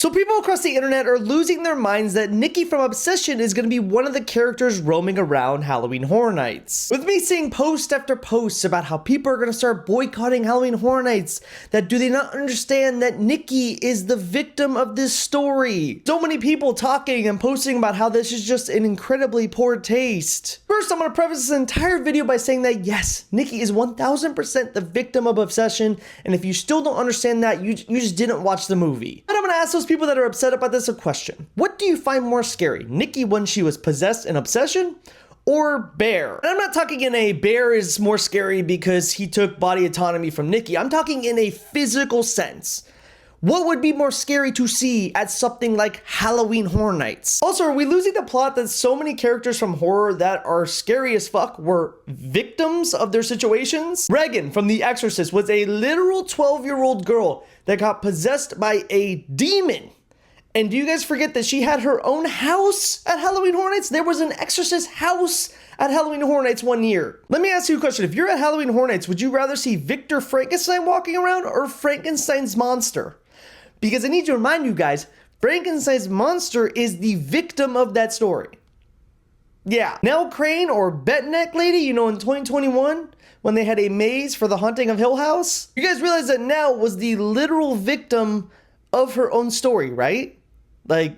So people across the internet are losing their minds that Nikki from Obsession is going to be one of the characters roaming around Halloween Horror Nights. With me seeing post after post about how people are going to start boycotting Halloween Horror Nights, that do they not understand that Nikki is the victim of this story? So many people talking and posting about how this is just an incredibly poor taste. First, I'm going to preface this entire video by saying that yes, Nikki is 1000% the victim of Obsession, and if you still don't understand that, you just didn't watch the movie. But I'm going to ask those people that are upset about this a question. What do you find more scary, Nikki when she was possessed in Obsession, or Bear? And I'm not talking in a Bear is more scary because he took body autonomy from Nikki. I'm talking in a physical sense. What would be more scary to see at something like Halloween Horror Nights? Also, are we losing the plot that so many characters from horror that are scary as fuck were victims of their situations? Regan from The Exorcist was a literal 12-year-old girl that got possessed by a demon. And do you guys forget that she had her own house at Halloween Horror Nights? There was an Exorcist house at Halloween Horror Nights one year. Let me ask you a question. If you're at Halloween Horror Nights, would you rather see Victor Frankenstein walking around or Frankenstein's monster? Because I need to remind you guys, Frankenstein's monster is the victim of that story. Yeah. Nell Crane or Betneck Lady, you know, in 2021, when they had a maze for the haunting of Hill House, you guys realize that Nell was the literal victim of her own story, right? Like,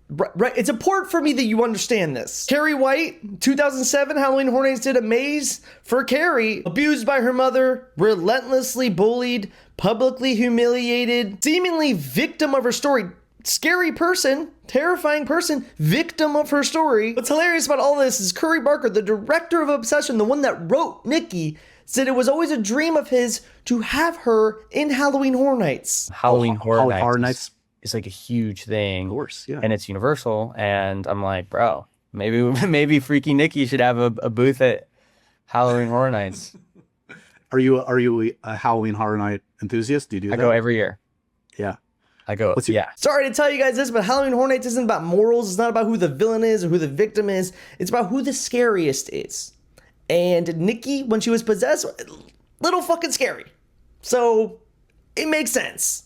right, it's important for me that you understand this. Carrie White, 2007, Halloween Horror Nights did a maze for Carrie, abused by her mother, relentlessly bullied, publicly humiliated, seemingly victim of her story. Scary person, terrifying person, victim of her story. What's hilarious about all this is Curry Barker, the director of Obsession, the one that wrote Nikki, said it was always a dream of his to have her in Halloween Horror Nights. Halloween Horror Nights is like a huge thing. Of course, yeah. And it's universal. And I'm like, bro, maybe Freaky Nikki should have a booth at Halloween Horror Nights. Are you a Halloween Horror Night enthusiast? Do you do that? I go every year. Yeah. I go, yeah. Sorry to tell you guys this, but Halloween Horror Nights isn't about morals. It's not about who the villain is or who the victim is. It's about who the scariest is. And Nikki, when she was possessed, little fucking scary. So it makes sense.